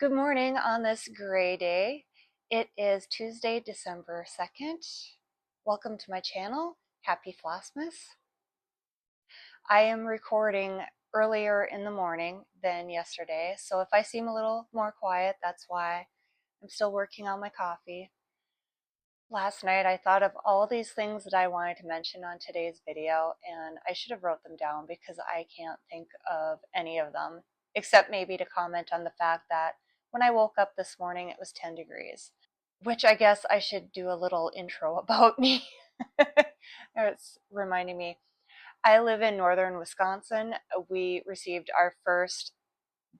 Good morning on this gray day. It is Tuesday, December 2nd. Welcome to my channel. Happy Flossmas. I am recording earlier in the morning than yesterday, so if I seem a little more quiet, that's why. I'm still working on my coffee. Last night I thought of all these things that I wanted to mention on today's video, and I should have wrote them down because I can't think of any of them, except maybe to comment on the fact that when I woke up this morning it was 10 degrees, which I guess I should do a little intro about me. It's reminding me, I live in northern Wisconsin. We received our first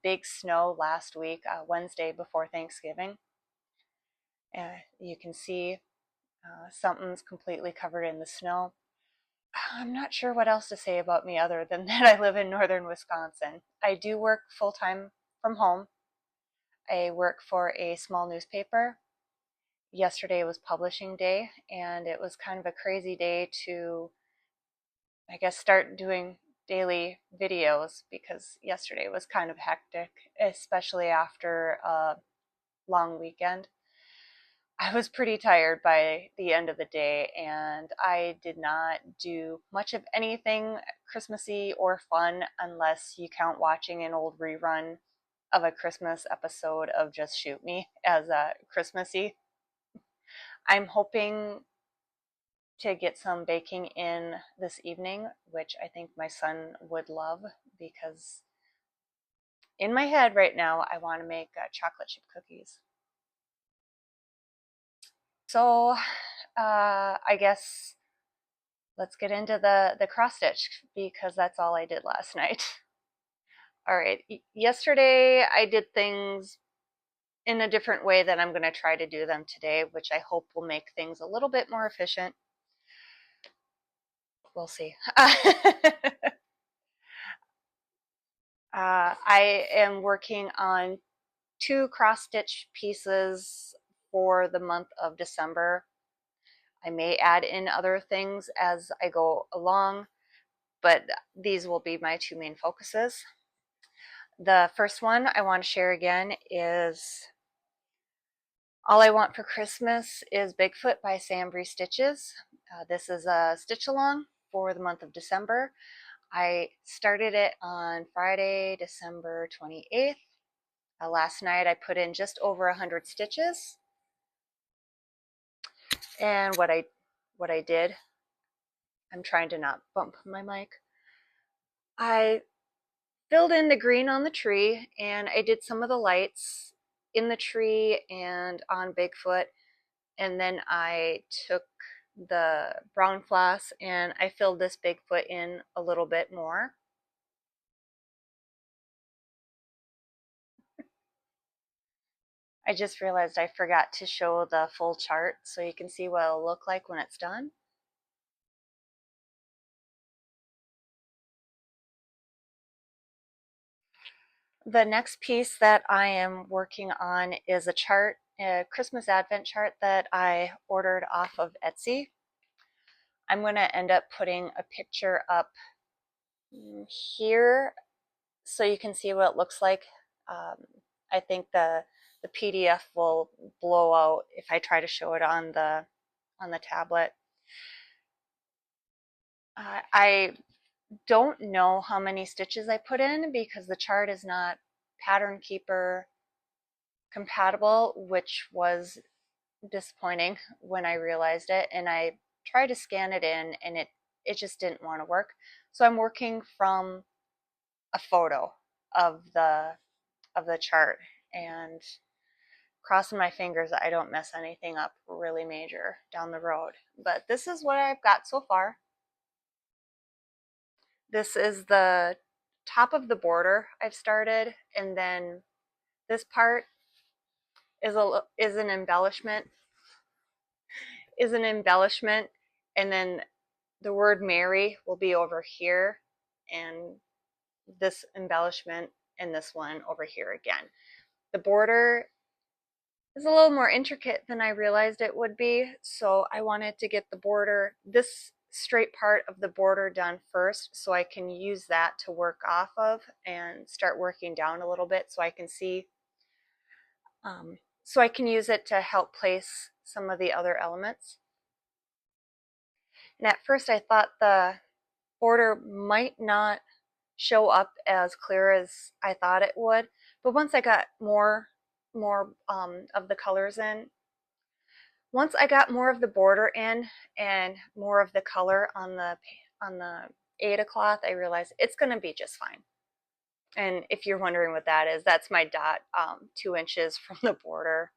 big snow last week, Wednesday before Thanksgiving. You can see something's completely covered in the snow. I'm not sure what else to say about me other than that I live in northern Wisconsin. I do work full-time from home. I work for a small newspaper. Yesterday was publishing day, and it was kind of a crazy day to, I guess, start doing daily videos because yesterday was kind of hectic, especially after a long weekend. I was pretty tired by the end of the day, and I did not do much of anything Christmassy or fun unless you count watching an old rerun of a Christmas episode of Just Shoot Me as a Christmassy. I'm hoping to get some baking in this evening, which I think my son would love because in my head right now I want to make chocolate chip cookies. So I guess let's get into the cross stitch because that's all I did last night. All right, yesterday I did things in a different way that I'm going to try to do them today, which I hope will make things a little bit more efficient. We'll see. I am working on 2 cross stitch pieces for the month of December. I may add in other things as I go along, but these will be my 2 main focuses. The first one I want to share again is All I Want for Christmas is Bigfoot by Sam Bree Stitches. This is a stitch along for the month of December. I started it on Friday, December 28th. Last night I put in just over 100 stitches. And what I did, I'm trying to not bump my mic. I filled in the green on the tree, and I did some of the lights in the tree and on Bigfoot, and then I took the brown floss and I filled this Bigfoot in a little bit more. I just realized I forgot to show the full chart so you can see what it'll look like when it's done. The next piece that I am working on is a chart, a Christmas Advent chart that I ordered off of Etsy. I'm going to end up putting a picture up here so you can see what it looks like. I think the PDF will blow out if I try to show it on the tablet. I don't know how many stitches I put in because the chart is not Pattern Keeper compatible, which was disappointing when I realized it, and I tried to scan it in and it just didn't want to work. So I'm working from a photo of the chart and crossing my fingers that I don't mess anything up really major down the road. But this is what I've got so far. This is the top of the border I've started, and then this part is an embellishment, and then the word Mary will be over here, and this embellishment and this one over here again. The border is a little more intricate than I realized it would be, so I wanted to get the border, this straight part of the border, done first so I can use that to work off of and start working down a little bit so I can see so I can use it to help place some of the other elements. And at first I thought the border might not show up as clear as I thought it would, but once I got more of the colors in, once I got more of the border in and more of the color on the Aida cloth, I realized it's going to be just fine. And if you're wondering what that is, that's my dot 2 inches from the border.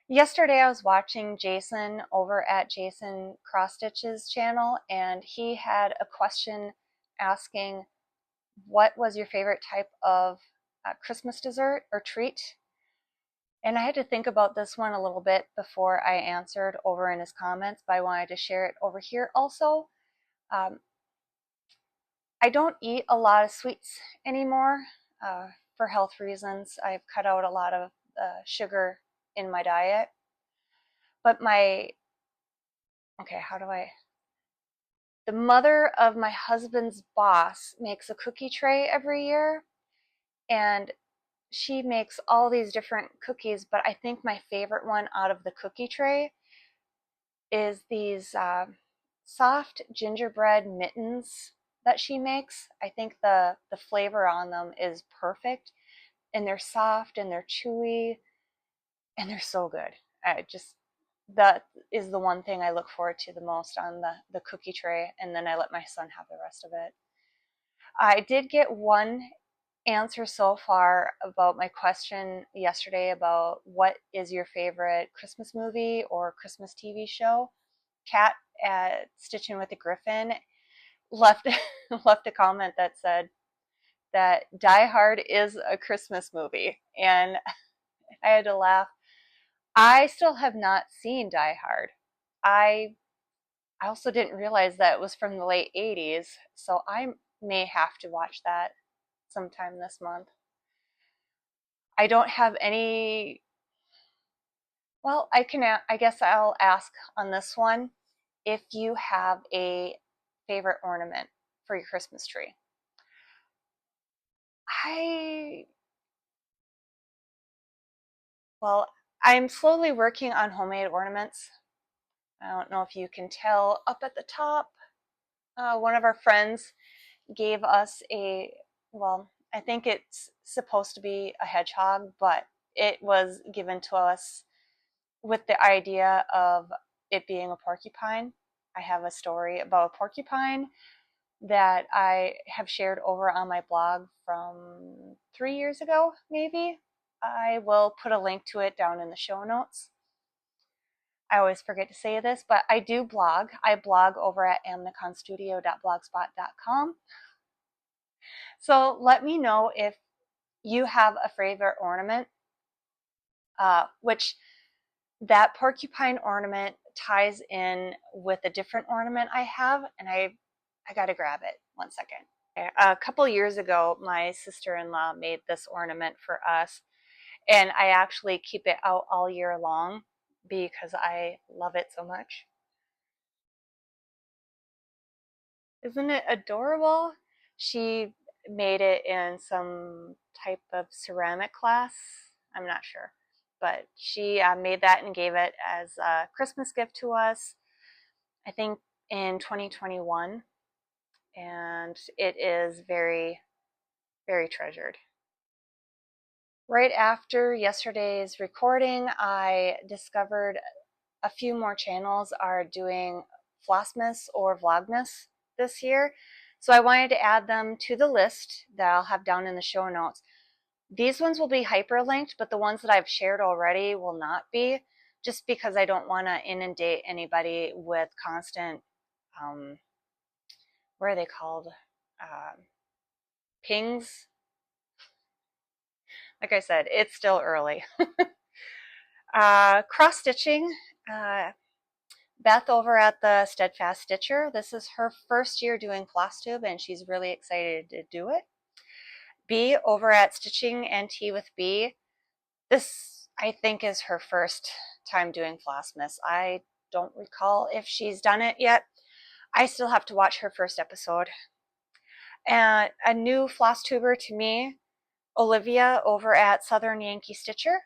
Yesterday I was watching Jason over at Jason Cross Stitch's channel, and he had a question asking, what was your favorite type of Christmas dessert or treat? And I had to think about this one a little bit before I answered over in his comments, but I wanted to share it over here also. I don't eat a lot of sweets anymore for health reasons. I've cut out a lot of sugar in my diet. But the mother of my husband's boss makes a cookie tray every year, and she makes all these different cookies, but I think my favorite one out of the cookie tray is these soft gingerbread mittens that she makes. I think the flavor on them is perfect, and they're soft and they're chewy and they're so good. That is the one thing I look forward to the most on the cookie tray, and then I let my son have the rest of it. I did get one answer so far about my question yesterday about what is your favorite Christmas movie or Christmas TV show. Kat at Stitching with the Griffin left left a comment that said that Die Hard is a Christmas movie, and I had to laugh. I still have not seen Die Hard. I also didn't realize that it was from the late 80s, so I may have to watch that sometime this month. I don't have any. Well, I guess I'll ask on this one if you have a favorite ornament for your Christmas tree. Well, I'm slowly working on homemade ornaments. I don't know if you can tell up at the top. One of our friends gave us well, I think it's supposed to be a hedgehog, but it was given to us with the idea of it being a porcupine. I have a story about a porcupine that I have shared over on my blog from 3 years ago, maybe. I will put a link to it down in the show notes. I always forget to say this, but I do blog. I blog over at amnaconstudio.blogspot.com. So let me know if you have a favorite ornament, which that porcupine ornament ties in with a different ornament I have, and I gotta grab it. 1 second. A couple years ago, my sister-in-law made this ornament for us, and I actually keep it out all year long because I love it so much. Isn't it adorable? She made it in some type of ceramic class. I'm not sure. But she made that and gave it as a Christmas gift to us, I think in 2021. And it is very, very treasured. Right after yesterday's recording, I discovered a few more channels are doing Flossmas or vlogmas this year. So I wanted to add them to the list that I'll have down in the show notes. These ones will be hyperlinked, but the ones that I've shared already will not be, just because I don't want to inundate anybody with constant, what are they called? Pings. Like I said, it's still early. Cross stitching. Beth over at the Steadfast Stitcher. This is her first year doing floss tube, and she's really excited to do it. B over at Stitching and Tea with B. This, I think, is her first time doing Flossmas. I don't recall if she's done it yet. I still have to watch her first episode. And a new floss tuber to me, Olivia over at Southern Yankee Stitcher,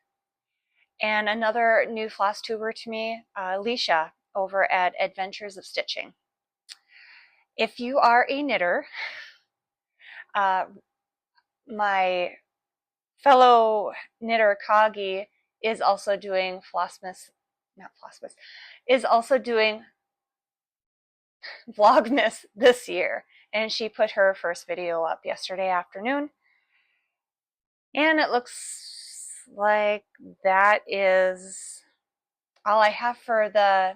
and another new floss tuber to me, Alicia over at Adventures of Stitching. If you are a knitter, my fellow knitter Coggie is also doing is also doing vlogmas this year, and she put her first video up yesterday afternoon, and it looks like that is all I have for the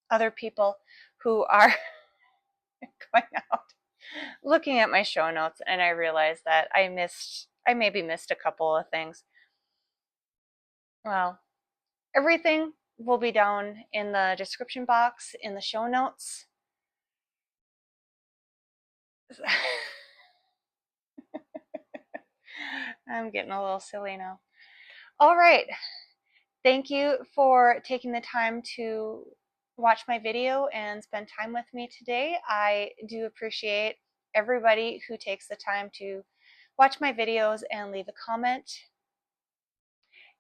other people who are going out. Looking at my show notes, and I realized that I maybe missed a couple of things. Well, everything will be down in the description box in the show notes. I'm getting a little silly now. All right. Thank you for taking the time to watch my video and spend time with me today. I do appreciate everybody who takes the time to watch my videos and leave a comment.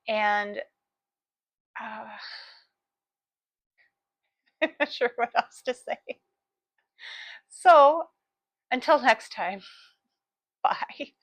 And I'm not sure what else to say. So until next time, bye.